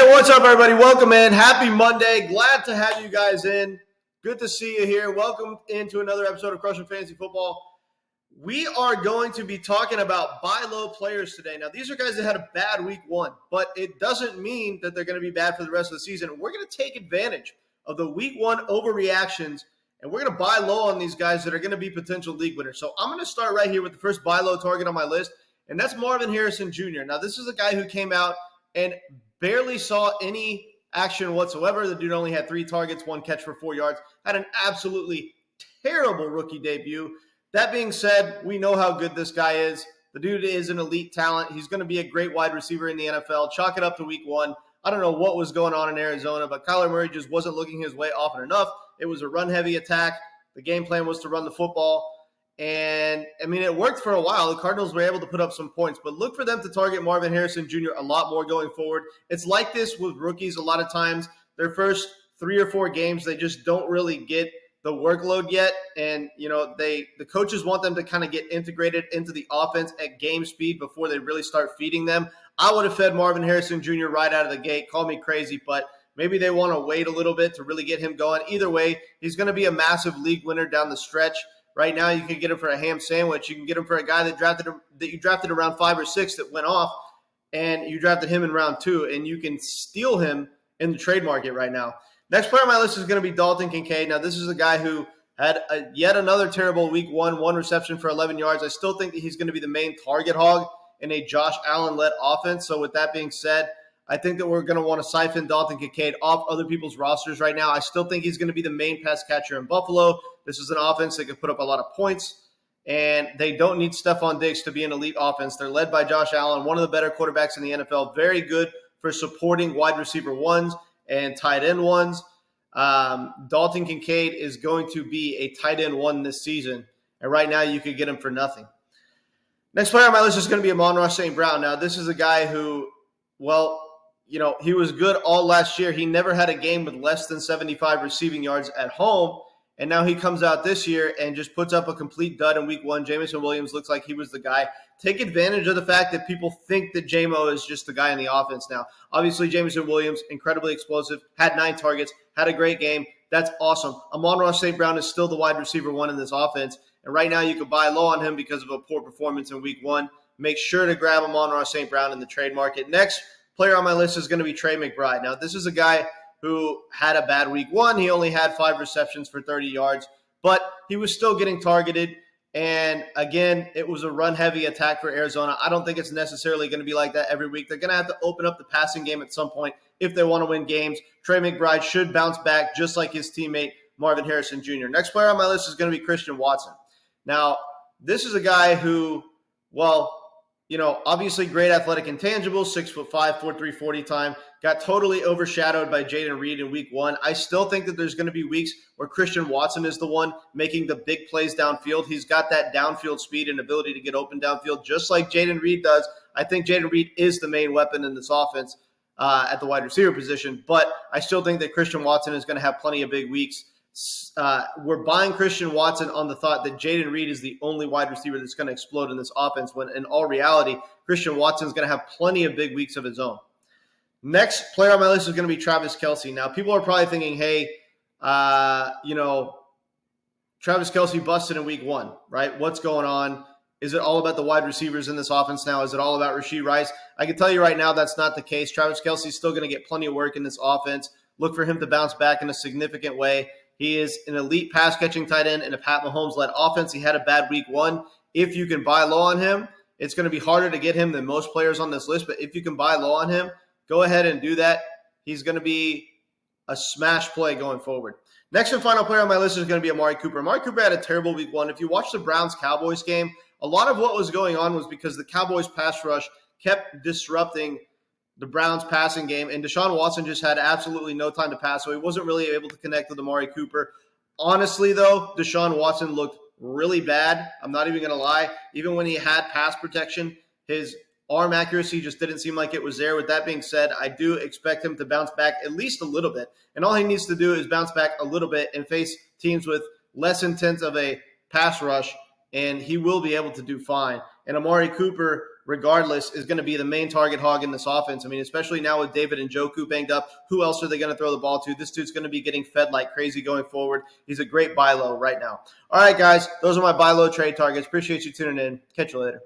Hey, what's up, everybody? Welcome in. Happy Monday. Glad to have you guys in. Good to see you here. Welcome into another episode of Crushing Fantasy Football. We are going to be talking about buy low players today. Now, these are guys that had a bad week one, but it doesn't mean that they're going to be bad for the rest of the season. We're going to take advantage of the week one overreactions, and we're going to buy low on these guys that are going to be potential league winners. So I'm going to start right here with the first buy low target on my list, and that's Marvin Harrison Jr. Now, this is a guy who came out and barely saw any action whatsoever. The dude only had 3 targets, 1 catch for 4 yards. Had an absolutely terrible rookie debut. That being said, we know how good this guy is. The dude is an elite talent. He's going to be a great wide receiver in the NFL. Chalk it up to week one. I don't know what was going on in Arizona, but Kyler Murray just wasn't looking his way often enough. It was a run-heavy attack. The game plan was to run the football. And, I mean, it worked for a while. The Cardinals were able to put up some points, but look for them to target Marvin Harrison Jr. a lot more going forward. It's like this with rookies a lot of times. Their first 3 or 4 games, they just don't really get the workload yet. And, you know, the coaches want them to kind of get integrated into the offense at game speed before they really start feeding them. I would have fed Marvin Harrison Jr. right out of the gate. Call me crazy, but maybe they want to wait a little bit to really get him going. Either way, he's going to be a massive league winner down the stretch. Right now, you can get him for a ham sandwich. You can get him for a guy that you drafted around 5 or 6 that went off, and you drafted him in round 2, and you can steal him in the trade market right now. Next player on my list is going to be Dalton Coates. Now, this is a guy who had yet another terrible week one, 1 reception for 11 yards. I still think that he's going to be the main target hog in a Josh Allen-led offense. So with that being said, I think that we're going to want to siphon Dalton Coates off other people's rosters right now. I still think he's going to be the main pass catcher in Buffalo. This is an offense that can put up a lot of points, and they don't need Stephon Diggs to be an elite offense. They're led by Josh Allen, one of the better quarterbacks in the NFL, very good for supporting wide receiver ones and tight end ones. Dalton Coates is going to be a tight end 1 this season, and right now you could get him for nothing. Next player on my list is going to be Amari St. Brown. Now, this is a guy who, well, you know, he was good all last year. He never had a game with less than 75 receiving yards at home. And now he comes out this year and just puts up a complete dud in week one. Jameson Williams looks like he was the guy. Take advantage of the fact that people think that J-Mo is just the guy in the offense now. Obviously, Jameson Williams, incredibly explosive, had 9 targets, had a great game. That's awesome. Amon-Ra St. Brown is still the wide receiver 1 in this offense. And right now you can buy low on him because of a poor performance in week 1. Make sure to grab Amon-Ra St. Brown in the trade market. Next player on my list is going to be Trey McBride. Now, this is a guy who had a bad week 1. He only had 5 receptions for 30 yards, but he was still getting targeted. And again, it was a run-heavy attack for Arizona. I don't think it's necessarily going to be like that every week. They're going to have to open up the passing game at some point if they want to win games. Trey McBride should bounce back just like his teammate Marvin Harrison Jr. Next player on my list is going to be Christian Watson. Now, this is a guy who, well, you know, obviously great athletic intangibles, 6'5", 4.3 40 time, got totally overshadowed by Jayden Reed in week 1. I still think that there's going to be weeks where Christian Watson is the one making the big plays downfield. He's got that downfield speed and ability to get open downfield just like Jayden Reed does. I think Jayden Reed is the main weapon in this offense at the wide receiver position, but I still think that Christian Watson is going to have plenty of big weeks. We're buying Christian Watson on the thought that Jayden Reed is the only wide receiver that's going to explode in this offense, when in all reality, Christian Watson is going to have plenty of big weeks of his own. Next player on my list is going to be Travis Kelce. Now, people are probably thinking, hey, you know, Travis Kelce busted in week 1, right? What's going on? Is it all about the wide receivers in this offense now? Is it all about Rashee Rice? I can tell you right now that's not the case. Travis Kelce is still going to get plenty of work in this offense. Look for him to bounce back in a significant way. He is an elite pass-catching tight end in a Pat Mahomes-led offense. He had a bad week 1. If you can buy low on him, it's going to be harder to get him than most players on this list. But if you can buy low on him, go ahead and do that. He's going to be a smash play going forward. Next and final player on my list is going to be Amari Cooper. Amari Cooper had a terrible week 1. If you watch the Browns-Cowboys game, a lot of what was going on was because the Cowboys pass rush kept disrupting the Browns passing game, and Deshaun Watson just had absolutely no time to pass, so he wasn't really able to connect with Amari Cooper. Honestly, though, Deshaun Watson looked really bad. I'm not even going to lie. Even when he had pass protection, his arm accuracy just didn't seem like it was there. With that being said, I do expect him to bounce back at least a little bit, and all he needs to do is bounce back a little bit and face teams with less intense of a pass rush, and he will be able to do fine. And Amari Cooper regardless, is going to be the main target hog in this offense. I mean, especially now with David Njoku banged up, who else are they going to throw the ball to? This dude's going to be getting fed like crazy going forward. He's a great buy low right now. All right, guys, those are my buy low trade targets. Appreciate you tuning in. Catch you later.